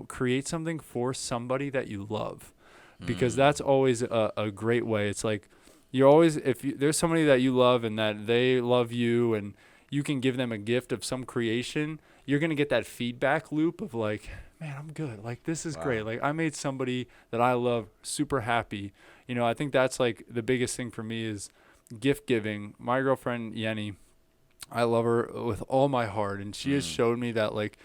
create something for somebody that you love, because that's always a great way. It's like, you're always, there's somebody that you love and that they love you, and you can give them a gift of some creation, you're going to get that feedback loop of like, man, I'm good. Like, this is great. Like, I made somebody that I love super happy. I think that's like the biggest thing for me is gift giving. My girlfriend, Yenny, I love her with all my heart. And she has showed me that like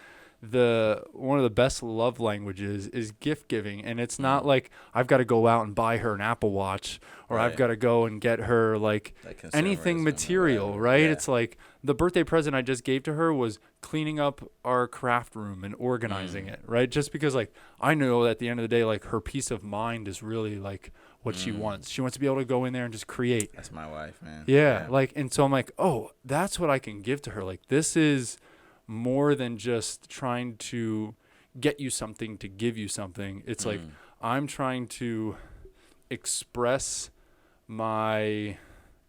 one of the best love languages is gift giving. And it's not like I've got to go out and buy her an Apple Watch, or I've got to go and get her like anything material, right? Yeah. It's like the birthday present I just gave to her was cleaning up our craft room and organizing it, right? Just because like I know at the end of the day, like her peace of mind is really like what she wants. She wants to be able to go in there and just create. That's my wife, man. Yeah. Like, and so I'm like, oh, that's what I can give to her. Like, this is more than just trying to get you something to give you something. It's like I'm trying to express my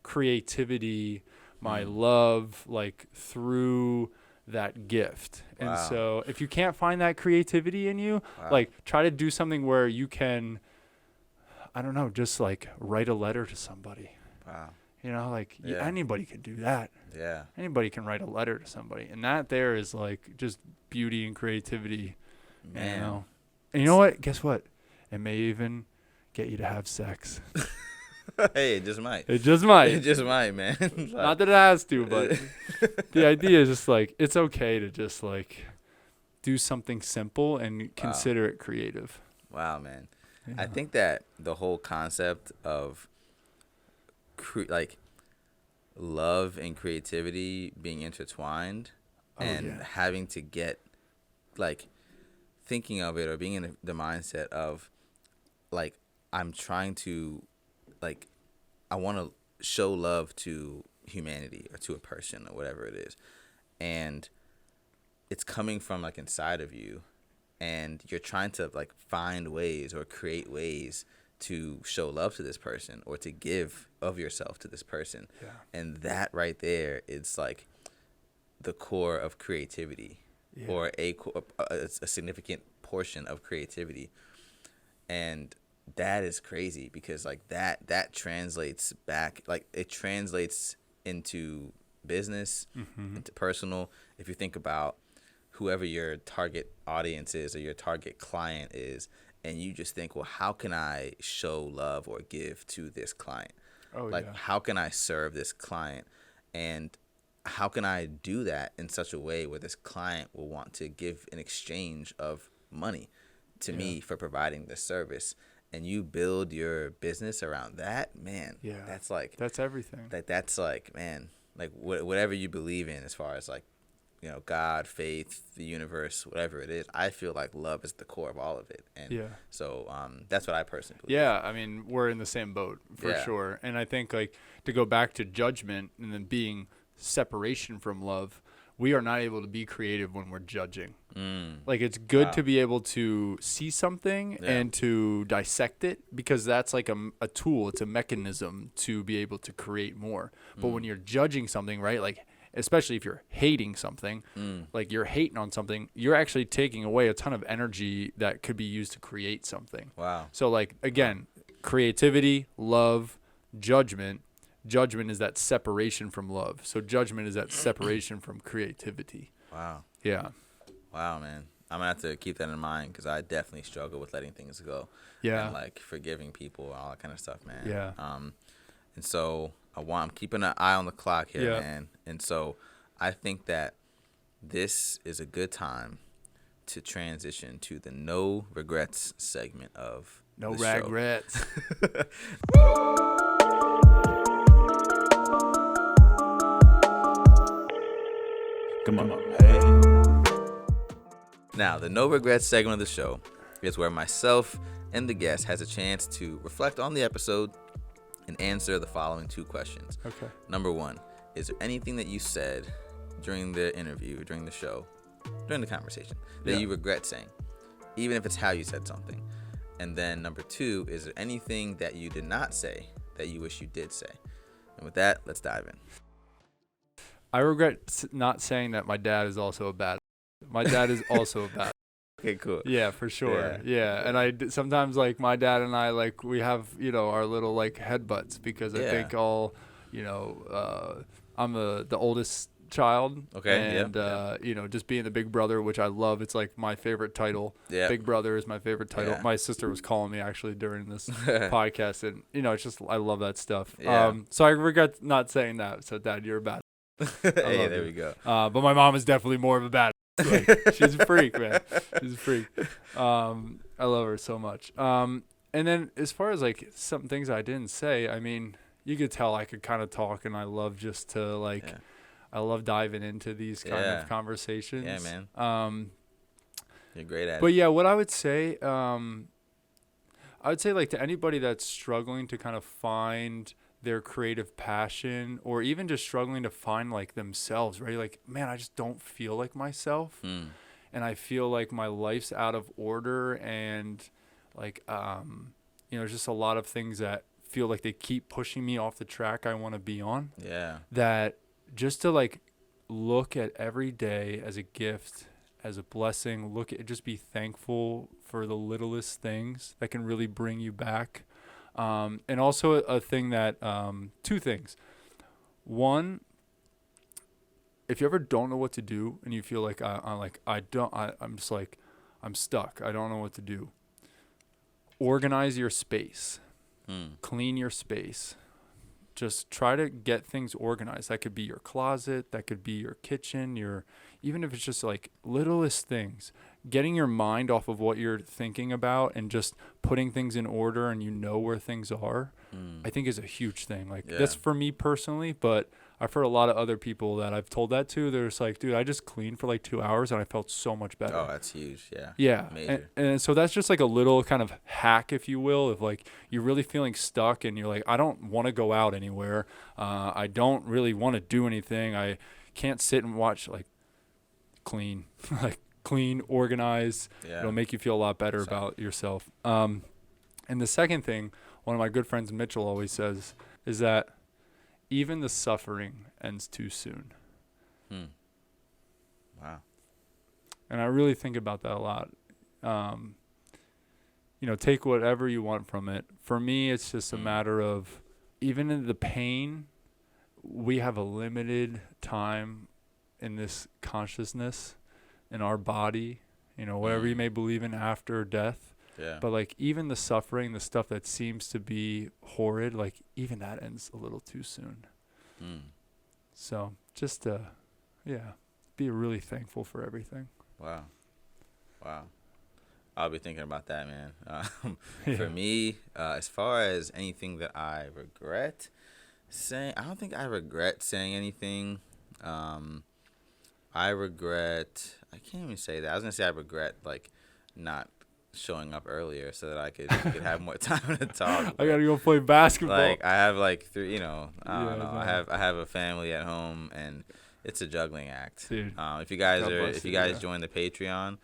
creativity, my love, like through that gift. Wow. And so if you can't find that creativity in you, like try to do something where you can, I don't know, just like write a letter to somebody. Wow. You know, like anybody can do that. Yeah. Anybody can write a letter to somebody. And that there is like just beauty and creativity. Man. You know? And you know what? Guess what? It may even get you to have sex. Hey, it just might. It just might. It just might, man. Not that it has to, but the idea is just like, it's okay to just like do something simple and consider it creative. Wow, man. Yeah. I think that the whole concept of like love and creativity being intertwined and having to get like thinking of it or being in the mindset of like I'm trying to like I want to show love to humanity or to a person or whatever it is, and it's coming from like inside of you, and you're trying to like find ways or create ways to show love to this person or to give of yourself to this person. And that right there is like the core of creativity or a significant portion of creativity. And that is crazy because like that translates back, like it translates into business, into personal. If you think about whoever your target audience is or your target client is, and you just think, well, how can I show love or give to this client? How can I serve this client? And how can I do that in such a way where this client will want to give in exchange of money to me for providing this service? And you build your business around that, man. That's like that's everything. That's like, man, like whatever you believe in as far as like, you know, God, faith, the universe, whatever it is. I feel like love is the core of all of it. And so that's what I personally believe. Yeah, I mean, we're in the same boat for sure. And I think like to go back to judgment and then being separation from love, we are not able to be creative when we're judging. Like it's good to be able to see something and to dissect it because that's like a tool. It's a mechanism to be able to create more. But when you're judging something, right, like especially if you're hating something, like you're hating on something, you're actually taking away a ton of energy that could be used to create something. Wow. So like, again, creativity, love, judgment. Judgment is that separation from love. So judgment is that separation from creativity. Wow. Yeah. Wow, man. I'm going to have to keep that in mind because I definitely struggle with letting things go. Yeah. And like forgiving people and all that kind of stuff, man. Yeah. And so I'm keeping an eye on the clock here, man. And so I think that this is a good time to transition to the no regrets segment of No the show. regrets. Come on. Hey. Now, the no regrets segment of the show is where myself and the guest has a chance to reflect on the episode and answer the following two questions. Okay. Number one, is there anything that you said during the interview, during the show, during the conversation that you regret saying, even if it's how you said something? And then number two, is there anything that you did not say that you wish you did say? And with that, let's dive in. I regret not saying that my dad is also a bad. My dad is also a bad. Okay, cool. Yeah, for sure. Yeah. And sometimes like my dad and I, like we have, you know, our little like headbutts because I think you know, I'm the oldest child. Okay. And, you know, just being the big brother, which I love. It's like my favorite title. Yeah. Big brother is my favorite title. Yeah. My sister was calling me actually during this podcast and, you know, it's just, I love that stuff. Yeah. So I regret not saying that. So Dad, you're a bad. Hey, there we go. But my mom is definitely more of a bad. Like, she's a freak, man. She's a freak. I love her so much. And then as far as like some things I didn't say, I mean, you could tell I could kind of talk, and I love just to like, I love diving into these kind of conversations. Yeah, man. You're great at it. But yeah, what I would say like to anybody that's struggling to kind of find their creative passion or even just struggling to find like themselves, right? Like, man, I just don't feel like myself. And I feel like my life's out of order and like, you know, just a lot of things that feel like they keep pushing me off the track I want to be on. Yeah. That just to like look at every day as a gift, as a blessing. Look at, just be thankful for the littlest things that can really bring you back. And also a thing that, two things. One, if you ever don't know what to do and you feel like I'm just like, I'm stuck, I don't know what to do. Organize your space. Clean your space. Just try to get things organized. That could be your closet, that could be your kitchen, even if it's just like littlest things. Getting your mind off of what you're thinking about and just putting things in order, and you know where things are, I think is a huge thing. Like that's for me personally, but I've heard a lot of other people that I've told that to. They're just like, dude, I just cleaned for like 2 hours and I felt so much better. Oh, that's huge. Yeah. Yeah. Major. And so that's just like a little kind of hack, if you will, of like you're really feeling stuck and you're like, I don't want to go out anywhere. I don't really want to do anything. I can't sit and watch. Like, clean. Like, clean, organize. Yeah. It'll make you feel a lot better about yourself. And the second thing, one of my good friends, Mitchell, always says is that even the suffering ends too soon. Wow. And I really think about that a lot. Take whatever you want from it. For me, it's just a matter of, even in the pain, we have a limited time in this consciousness, in our body, whatever you may believe in after death. Yeah. But like even the suffering, the stuff that seems to be horrid, like even that ends a little too soon. So just be really thankful for everything. Wow. I'll be thinking about that, man. For me, as far as anything that I regret saying, I don't think I regret saying anything. I can't even say that. I was gonna say I regret like not showing up earlier so that we could have more time to talk. I gotta go play basketball. Like I have like three, I don't know. I have a family at home, and it's a juggling act. Dude, if you guys join the Patreon,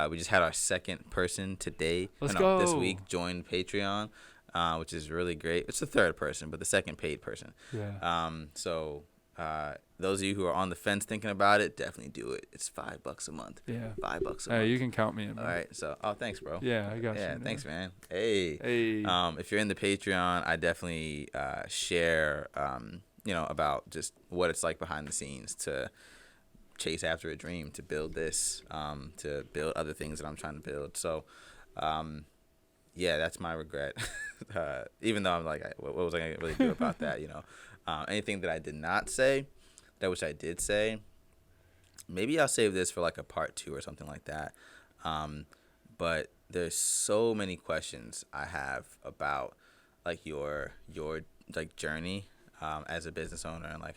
we just had our second person today. Let's go. This week joined Patreon, which is really great. It's the third person, but the second paid person. Yeah. So those of you who are on the fence thinking about it, definitely do it. It's $5 a month. Yeah. $5 a month. You can count me in. All right. So, thanks, bro. Yeah, I got you. Yeah, thanks, man. Hey. If you're in the Patreon, I definitely share, about just what it's like behind the scenes to chase after a dream, to build this, to build other things that I'm trying to build. So, that's my regret. Even though I'm like, what was I going to really do about that, anything that I did not say, that I wish I did say, maybe I'll save this for like a part 2 or something like that. But there's so many questions I have about like your like journey as a business owner, and like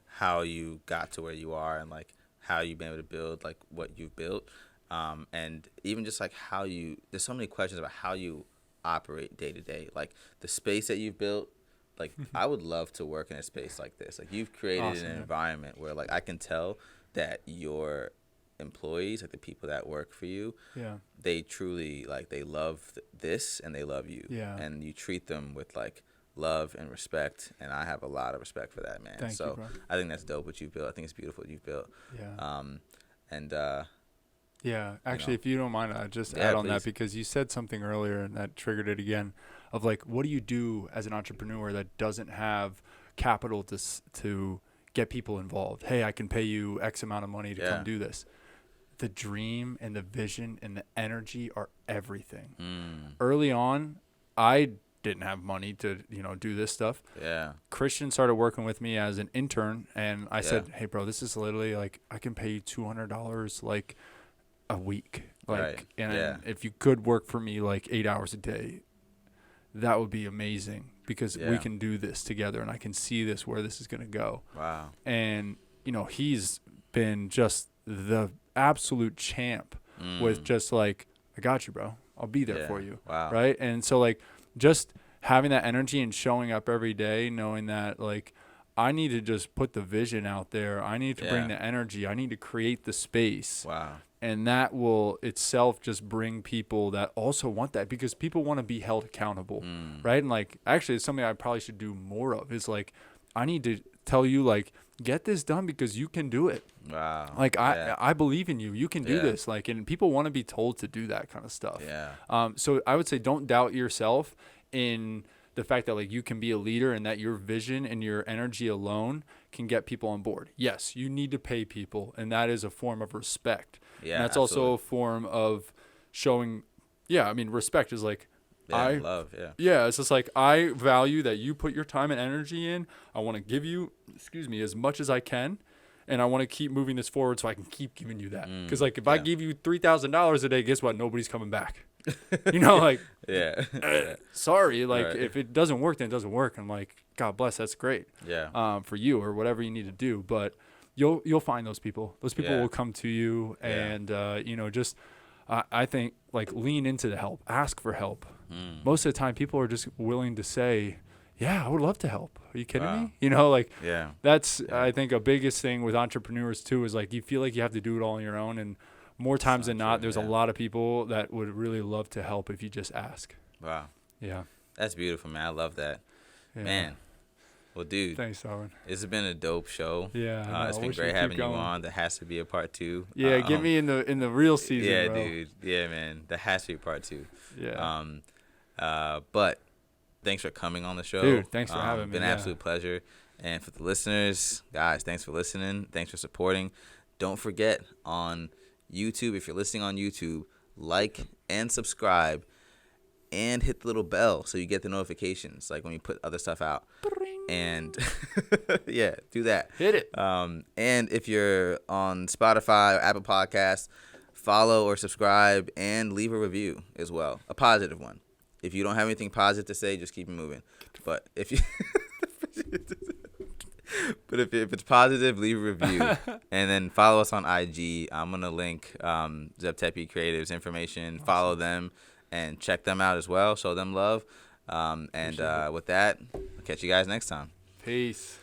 how you got to where you are, and like how you've been able to build like what you've built, and even just like there's so many questions about how you operate day to day, like the space that you've built. Like, I would love to work in a space like this. Like, you've created an environment where, like, I can tell that your employees, like the people that work for you, they truly, like, they love this and they love you. Yeah. And you treat them with, like, love and respect. And I have a lot of respect for that, man. Thank you, bro. I think that's dope what you've built. I think it's beautiful what you've built. Yeah. Yeah, actually, if you don't mind, I'll just add on that, because you said something earlier and that triggered it again, of like, what do you do as an entrepreneur that doesn't have capital to get people involved? Hey, I can pay you X amount of money to come do this. The dream and the vision and the energy are everything. Early on, I didn't have money to, do this stuff. Yeah. Christian started working with me as an intern, and I said, hey, bro, this is literally like, I can pay you $200 like a week. Like, and if you could work for me like 8 hours a day, that would be amazing, because we can do this together, and I can see where this is going to go. Wow. And, he's been just the absolute champ with just like, I got you, bro. I'll be there for you. Wow. Right. And so like, just having that energy and showing up every day, knowing that like, I need to just put the vision out there. I need to bring the energy. I need to create the space. Wow. And that will itself just bring people that also want that, because people want to be held accountable, right? And like, actually, it's something I probably should do more of, is like, I need to tell you, like, get this done because you can do it. Wow. Like, I believe in you. You can do Yeah. this. Like, and people want to be told to do that kind of stuff. Yeah. So I would say don't doubt yourself in the fact that like you can be a leader and that your vision and your energy alone can get people on board. Yes, you need to pay people, and that is a form of respect. Yeah. And that's absolutely. also a form of showing, I mean, respect is like, love. Yeah. Yeah, it's just like I value that you put your time and energy in. I want to give you, as much as I can, and I want to keep moving this forward so I can keep giving you that. Because like if I give you $3,000 a day, guess what? Nobody's coming back. Like Yeah. sorry, like Right. if it doesn't work, then it doesn't work. I'm like, God bless, that's great. Yeah. For you or whatever you need to do, but you'll find those people. Those people Yeah. will come to you, and just I think like lean into the help, ask for help. Most of the time, people are just willing to say, "Yeah, I would love to help." Are you kidding me? Like that's I think a biggest thing with entrepreneurs too is like you feel like you have to do it all on your own, and more times than not, there's a lot of people that would really love to help if you just ask. Wow. Yeah. That's beautiful, man. I love that. Yeah. Man. Well, dude. Thanks, Darwin. This has been a dope show. Yeah. It's been great having you on. There has to be a part 2. Yeah, get me in the real season. Yeah, bro. dude. Yeah, man. There has to be a part 2. Yeah. But thanks for coming on the show. Dude, thanks for having me. Been an absolute pleasure. And for the listeners, guys, thanks for listening. Thanks for supporting. Don't forget on YouTube, if you're listening on YouTube, like and subscribe and hit the little bell so you get the notifications like when we put other stuff out. And yeah, do that. Hit it. And if you're on Spotify or Apple Podcasts, follow or subscribe and leave a review as well, a positive one. If you don't have anything positive to say, just keep it moving. But if you if it's positive, leave a review. And then follow us on IG. I'm going to link Zeptepi Creative's information. Awesome. Follow them and check them out as well. Show them love. With that, I'll catch you guys next time. Peace.